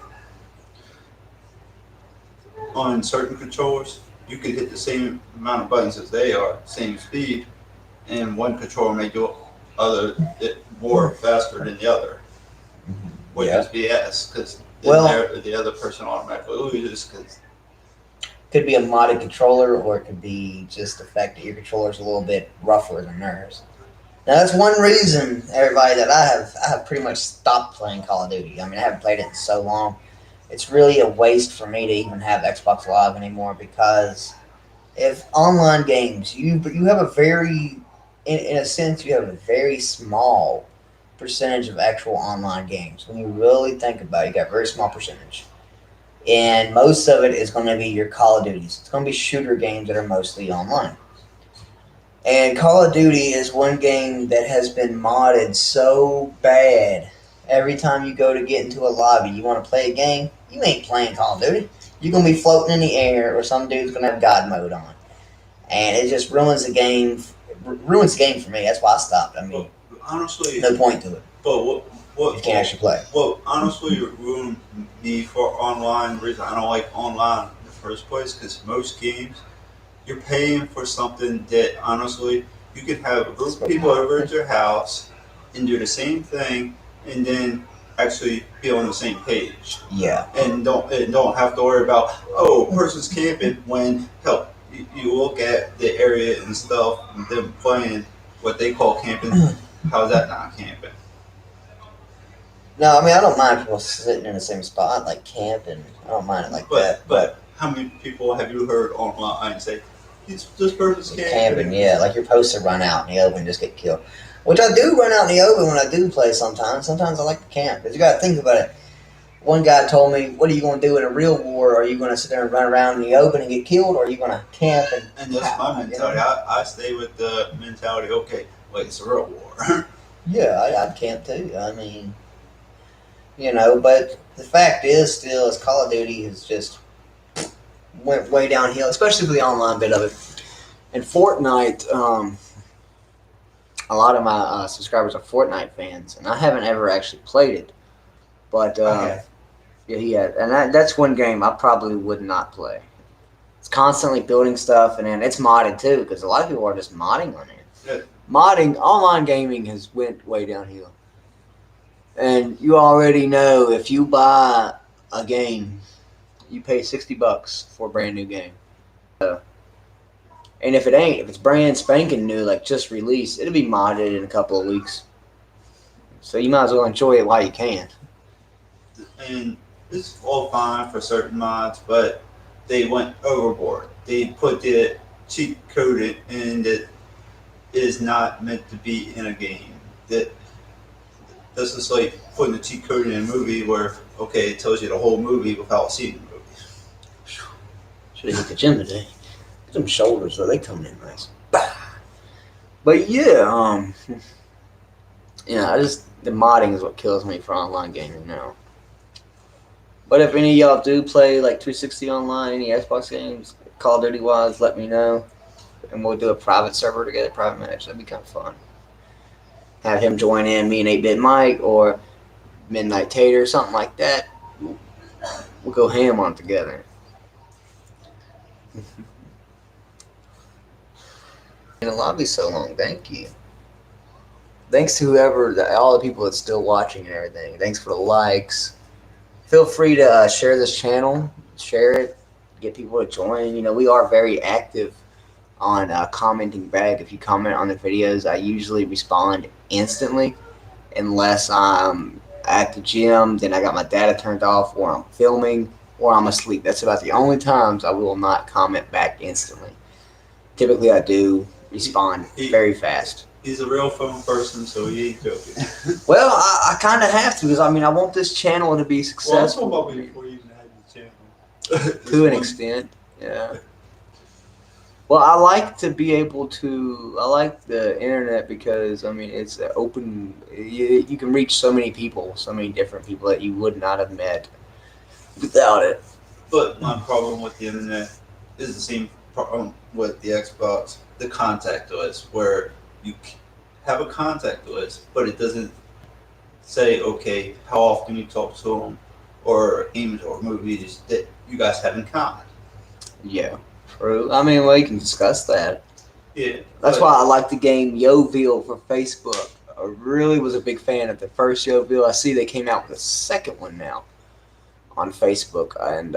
On certain controllers, you can hit the same amount of buttons as they are, same speed, and one controller may do it more faster than the other, which Yeah. is BS because Well- the other person automatically loses because Could be a modded controller, or it could be just the fact that your controller's a little bit rougher than theirs. Now that's one reason, everybody, that I have pretty much stopped playing Call of Duty. I mean, I haven't played it in so long. It's really a waste for me to even have Xbox Live anymore, because if online games, you have a very, in a sense, you have a very small percentage of actual online games. When you really think about it, you got a very small percentage. And most of it is going to be your Call of Duties. It's going to be shooter games that are mostly online. And Call of Duty is one game that has been modded so bad. Every time you go to get into a lobby, you want to play a game, you ain't playing Call of Duty. You're going to be floating in the air, or some dude's going to have God mode on. And it just ruins the game. Ruins the game for me. That's why I stopped. I mean, honestly, no point to it. but what You can't actually play. Well, honestly, it ruined me for online. The reason I don't like online in the first place, because most games, you're paying for something that honestly, you could have a group of people over at your house and do the same thing, and then actually be on the same page, Yeah. and don't have to worry about, oh, person's camping, when hell, you look at the area and stuff and them playing what they call camping. How's that not camping? No, I mean, I don't mind people sitting in the same spot, like camping. I don't mind it like that. But how many people have you heard online say, this person's camping? Camping, yeah, like you're supposed to run out in the open and just get killed. Which I do run out in the open when I do play sometimes. Sometimes I like to camp, because you got to think about it. One guy told me, what are you going to do in a real war? Are you going to sit there and run around in the open and get killed, or are you going to camp? And that's my mentality. I stay with the mentality, okay, wait, it's a real war. Yeah, I'd camp too. I mean, but the fact is still is Call of Duty has just went way downhill, especially for the online bit of it. And Fortnite, a lot of my subscribers are Fortnite fans, and I haven't ever actually played it. But Okay. yeah, and that's one game I probably would not play. It's constantly building stuff, and then it's modded too, because a lot of people are just modding on it. Yeah. Modding, online gaming has went way downhill. And you already know, if you buy a game, you pay $60 for a brand new game. And if it's brand spanking new, like just released, it'll be modded in a couple of weeks. So you might as well enjoy it while you can. And it's all fine for certain mods, but they went overboard. They put the cheat coded, and it is not meant to be in a game. This is like putting the cheat code in a movie where, okay, it tells you the whole movie without seeing the movie. Should have hit the gym today. Them shoulders, though, they coming in nice. But yeah, the modding is what kills me for online gaming now. But if any of y'all do play like 360 online, any Xbox games, Call of Duty wise, let me know. And we'll do a private server together, private match. That'd be kind of fun. Have him join in, me and 8-Bit Mike, or Midnight Tater, something like that. We'll go ham on it together. And the lobby's so long, thank you. Thanks to all the people that's still watching and everything. Thanks for the likes. Feel free to share this channel, share it, get people to join. We are very active on commenting back. If you comment on the videos, I usually respond instantly, unless I'm at the gym, then I got my data turned off, or I'm filming, or I'm asleep. That's about the only times I will not comment back instantly. Typically, I do respond very fast. He's a real phone person, so he ain't joking. Well, I kind of have to, because I want this channel to be successful. Well, I'm talking about before you even had the channel. To an extent, yeah. Well, I like to be able to. I like the internet because it's open. You can reach so many people, so many different people that you would not have met without it. But my problem with the internet is the same problem with the Xbox. The contact us, where you have a contact list, but it doesn't say, okay, how often you talk to them, or games or movies that you guys have in common. Yeah, true. I mean, we can discuss that. Yeah, That's but- why I like the game Yoville for Facebook. I really was a big fan of the first Yoville. I see they came out with a second one now on Facebook, and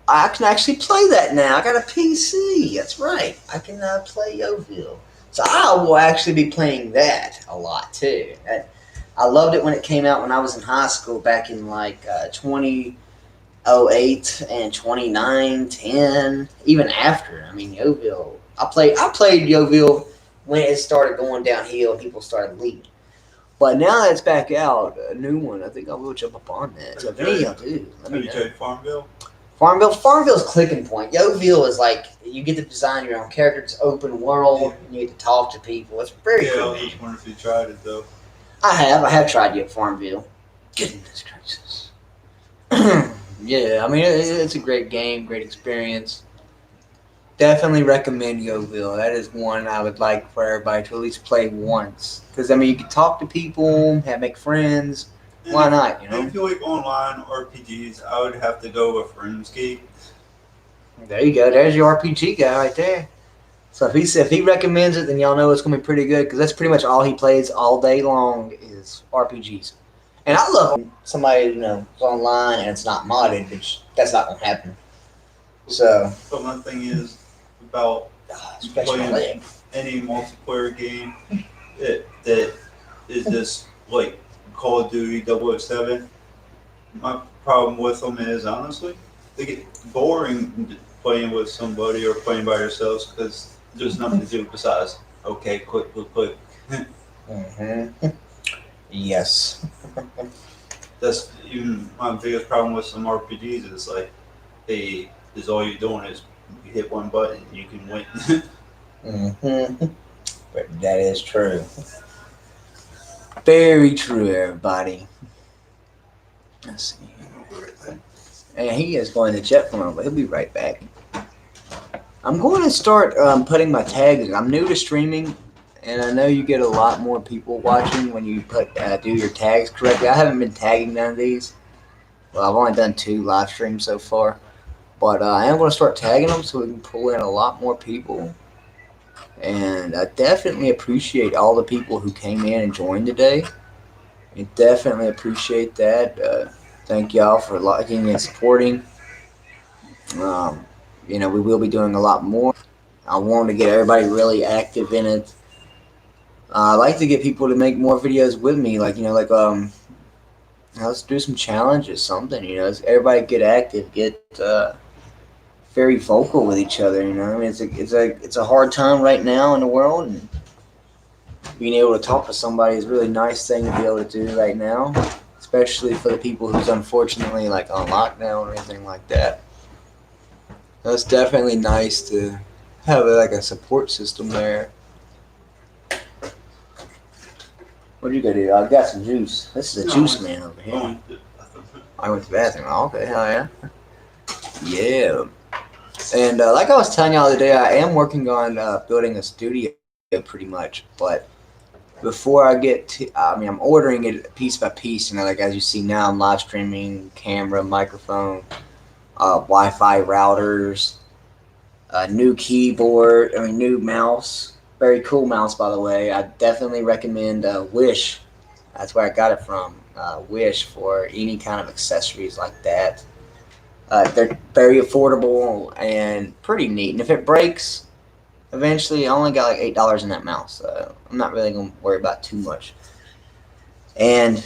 I can actually play that now. I got a PC. That's right. I can play Yoville. So I will actually be playing that a lot too. I loved it when it came out when I was in high school back in like 2008 and 29, 10, even after. I mean, Yoville. I played Yoville when it started going downhill and people started leaving. But now that it's back out, a new one, I think I will jump up on that. So if any of y'all do, let Have me you know. tried Farmville? Farmville's clicking point. Yoville is like you get to design your own character. It's open world. And you get to talk to people. It's very Yeah, I cool. was just wondering if you tried it though. I have tried Farmville. Goodness gracious. Yeah, I mean it's a great game, great experience. Definitely recommend Yoville. That is one I would like for everybody to at least play once. Because I mean you can talk to people, make friends. And Why if- not? You and know. if you like online RPGs, I would have to go with RuneScape. There you go. There's your RPG guy right there. So if he recommends it, then y'all know it's gonna be pretty good because that's pretty much all he plays all day long is RPGs. And I love somebody is online and it's not modded, which that's not gonna happen. So But my thing is about especially Playing. leg. any multiplayer game that is just like Call of Duty 007. My problem with them is honestly they get boring playing with somebody or playing by yourselves because there's nothing to do besides okay, click. Mm-hmm. Yes. That's even my biggest problem with some RPGs is like is all you're doing is you hit one button and you can win. Mm-hmm. But that is true. Very true, everybody. Let's see. And he is going to jet for him, but he'll be right back. I'm going to start putting my tags in. I'm new to streaming, and I know you get a lot more people watching when you do your tags correctly. I haven't been tagging none of these. Well, I've only done 2 live streams so far. But I am going to start tagging them so we can pull in a lot more people. And I definitely appreciate all the people who came in and joined today. I definitely appreciate that. Thank y'all for liking and supporting. We will be doing a lot more. I want to get everybody really active in it. I like to get people to make more videos with me, let's do some challenges, something. Everybody get active, get very vocal with each other. I mean, it's a hard time right now in the world, and being able to talk to somebody is a really nice thing to be able to do right now, especially for the people who's unfortunately like on lockdown or anything like that. That's definitely nice to have a support system there. What you gonna do? I got some juice. This is a juice man over here. I went to the bathroom. Oh, okay, hell yeah. Yeah. And like I was telling y'all the other day, I am working on building a studio pretty much. But before I get to, I'm ordering it piece by piece. As you see now, I'm live streaming, camera, microphone, Wi-Fi routers, new keyboard, new mouse. Very cool mouse, by the way. I definitely recommend Wish. That's where I got it from. Wish for any kind of accessories like that. They're very affordable and pretty neat. And if it breaks, eventually, I only got like $8 in that mouse. So I'm not really going to worry about too much. And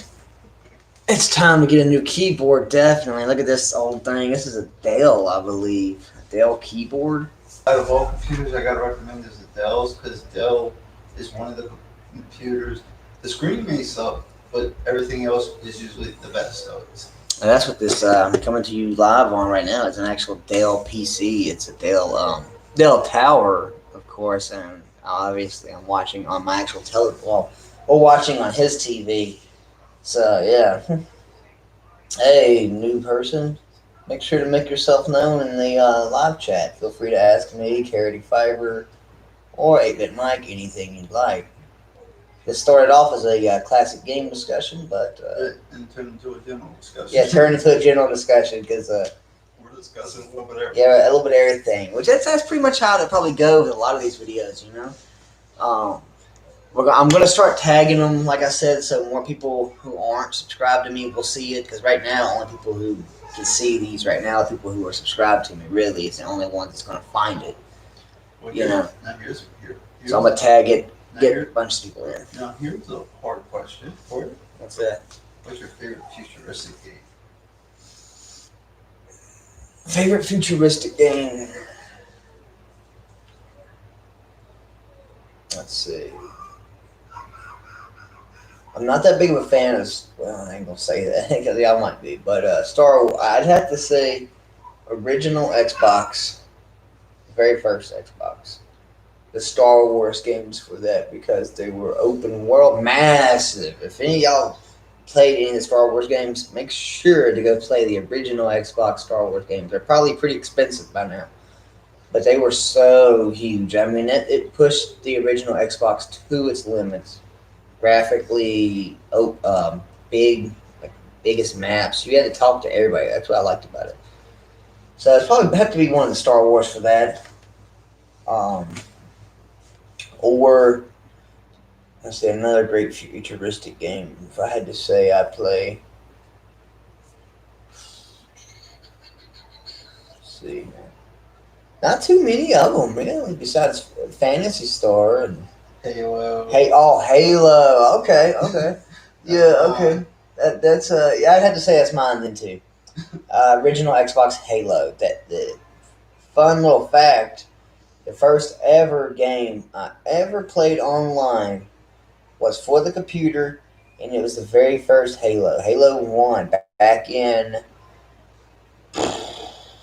it's time to get a new keyboard, definitely. Look at this old thing. This is a Dell, I believe. A Dell keyboard. Out of all computers, I gotta recommend is the Dell's because Dell is one of the computers. The screen may suck, but everything else is usually the best. So And that's what this I'm coming to you live on right now. It's an actual Dell PC. It's a Dell Tower, of course, and obviously I'm watching on my actual we're watching on his TV. So yeah. Hey, new person. Make sure to make yourself known in the live chat. Feel free to ask me, Carity Fiber, or 8-Bit Mike, anything you'd like. This started off as a classic game discussion, but And turn into a general discussion. yeah, turned into a general discussion because We're discussing a little bit of everything. yeah, a little bit of everything. Which that's pretty much how it probably go with a lot of these videos, you know. I'm gonna start tagging them, like I said, so more people who aren't subscribed to me will see it. Because right now, only people who can see these right now are people who are subscribed to me. Really, it's the only ones that's gonna find it. Well, You know. Now here's So I'm gonna tag it, now get here- a bunch of people in. Now here's a hard question for you. What's that? What's your favorite futuristic game? Favorite futuristic game? Let's see. I'm not that big of a fan of. Well, I ain't gonna say that because y'all might be, but I'd have to say original Xbox, very first Xbox. The Star Wars games for that because they were open world, massive. If any of y'all played any of the Star Wars games, make sure to go play the original Xbox Star Wars games. They're probably pretty expensive by now, but they were so huge. I mean, it pushed the original Xbox to its limits. Graphically, big, like biggest maps. You had to talk to everybody. That's what I liked about it. So it's probably have to be one of the Star Wars for that. Or let's say another great futuristic game. If I had to say, I play. Let's see, not too many of them really. Besides Phantasy Star and Halo. Halo. Okay. Yeah. Okay. That's yeah. I'd have to say that's mine then too. Original Xbox Halo. That the fun little fact. The first ever game I ever played online was for the computer, and it was the very first Halo. Halo 1 back in,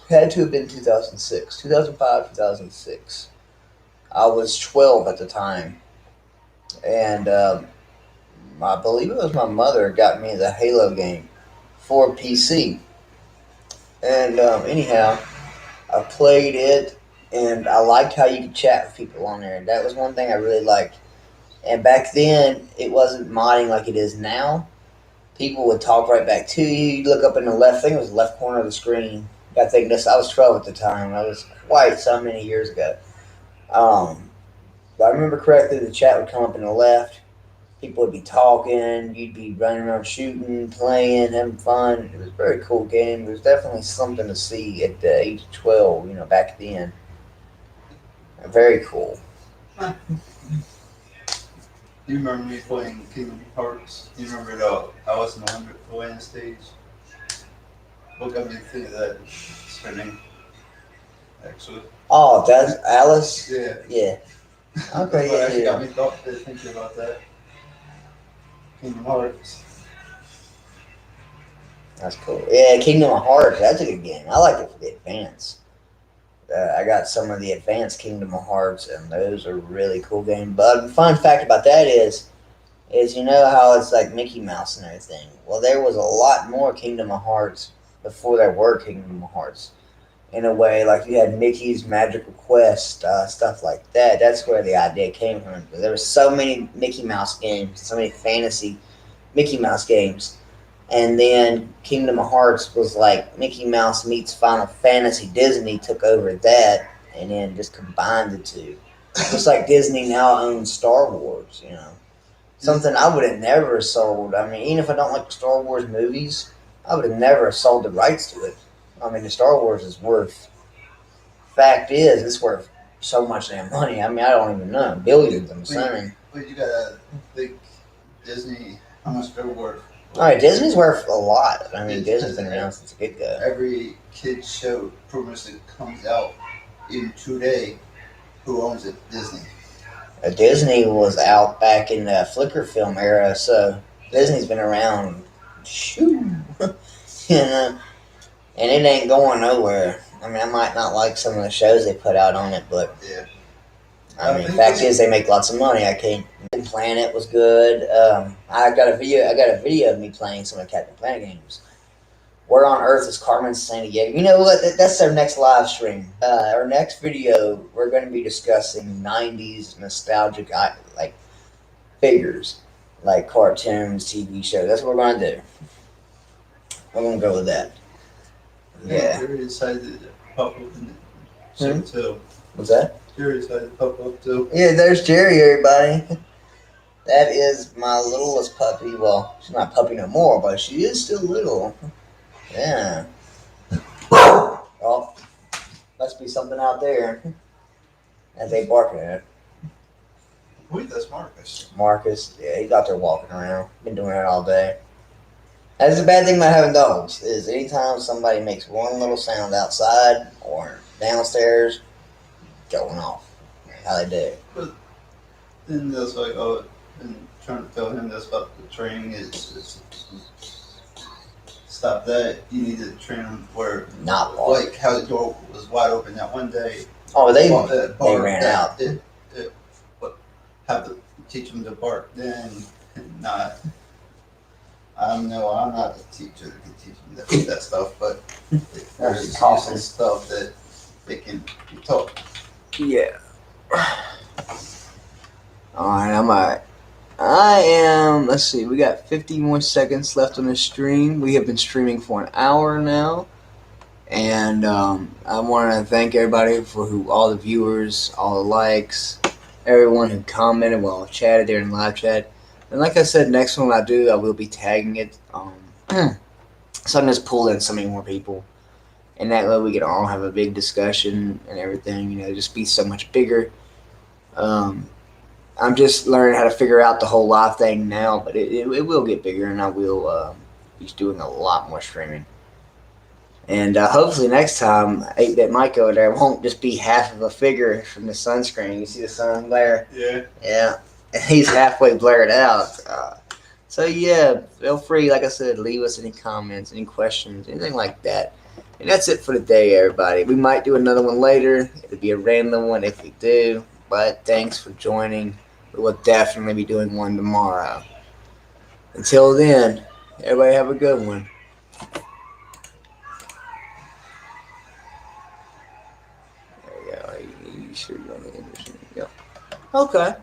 had to have been 2006, 2005, 2006. I was 12 at the time, and I believe it was my mother got me the Halo game for PC. And anyhow, I played it. And I liked how you could chat with people on there. That was one thing I really liked. And back then, it wasn't modding like it is now. People would talk right back to you. You'd look up in the left, I think it was the left corner of the screen. I think this. I was 12 at the time. That was quite so many years ago. If I remember correctly, the chat would come up in the left. People would be talking. You'd be running around shooting, playing, having fun. It was a very cool game. It was definitely something to see at the age of 12, back then. Very cool. Do you remember me playing Kingdom Hearts? Do you remember the Alice in Wonderland stage? What got me to think of that? It's her name, actually. Oh, that's Alice? Yeah. Yeah. Okay, What actually yeah. got me thinking about that? Kingdom Hearts. That's cool. Yeah, Kingdom of Hearts. That's a good game. I like it for the advance. I got some of the advanced Kingdom of Hearts, and those are really cool games. But fun fact about that is you know how it's like Mickey Mouse and everything. Well, there was a lot more Kingdom of Hearts before there were Kingdom of Hearts. In a way, like you had Mickey's Magical Quest, stuff like that. That's where the idea came from. There were so many Mickey Mouse games, so many fantasy Mickey Mouse games. And then Kingdom of Hearts was like Mickey Mouse meets Final Fantasy. Disney took over that and then just combined the two. Just like Disney now owns Star Wars, Something I would have never sold. I mean, even if I don't like the Star Wars movies, I would have never sold the rights to it. I mean, the Star Wars is worth, fact is, it's worth so much damn money. I mean, I don't even know. Billions, I'm assuming. But you gotta think Disney, how much they're worth. All right, Disney's worth a lot. I mean, It's Disney's been around since a good go. Every kid's show pretty much that comes out even today, who owns it? Disney. Disney was out back in the Flickr film era, so Disney's been around, and it ain't going nowhere. I mean, I might not like some of the shows they put out on it, but Yeah. I mean, fact is, they make lots of money. I can't. Captain Planet was good. I got a video of me playing some of the Captain Planet games. Where on Earth is Carmen Sandiego? You know what? That's our next live stream. Our next video, we're going to be discussing '90s nostalgic, like figures, like cartoons, TV shows. That's what we're gonna do. I'm gonna go with that. Yeah. Jerry decided to pop up in the show too. What's that? Jerry decided to pop up too. Yeah, there's Jerry, everybody. That is my littlest puppy. Well, she's not a puppy no more, but she is still little. Yeah. Oh, must be something out there. As they barking at it. Wait, that's Marcus. Marcus, yeah, he's out there walking around. Been doing that all day. That's the bad thing about having dogs is anytime somebody makes one little sound outside or downstairs, going off. How they do. But then that's like, and trying to tell him that's about the training is stop that. You need to train him where, Not bark. like how the door was wide open that one day. Oh, they Bark ran that out. But have to teach them to bark then, and not. I know I'm not the teacher that can teach them that stuff, but there's useful stuff that they can be taught. Yeah. Alright, I'm alright. I am, let's see, we got 50 more seconds left on the stream. We have been streaming for an hour now. And I want to thank everybody for all the viewers, all the likes, everyone who commented while chatted there in live chat. And like I said, next one I do, I will be tagging it. So I'm just pull in so many more people. And that way we can all have a big discussion and everything, just be so much bigger. I'm just learning how to figure out the whole live thing now, but it will get bigger, and I will be doing a lot more streaming. And hopefully next time, 8-Bit Mike over there won't just be half of a figure from the sunscreen. You see the sun glare? Yeah. Yeah. And he's halfway blurred out. So yeah, feel free, like I said, leave us any comments, any questions, anything like that. And that's it for today, everybody. We might do another one later. It'll be a random one if we do. But thanks for joining. We will definitely be doing one tomorrow. Until then, everybody have a good one. There you go. Are you sure you want to end this? Yep. Okay.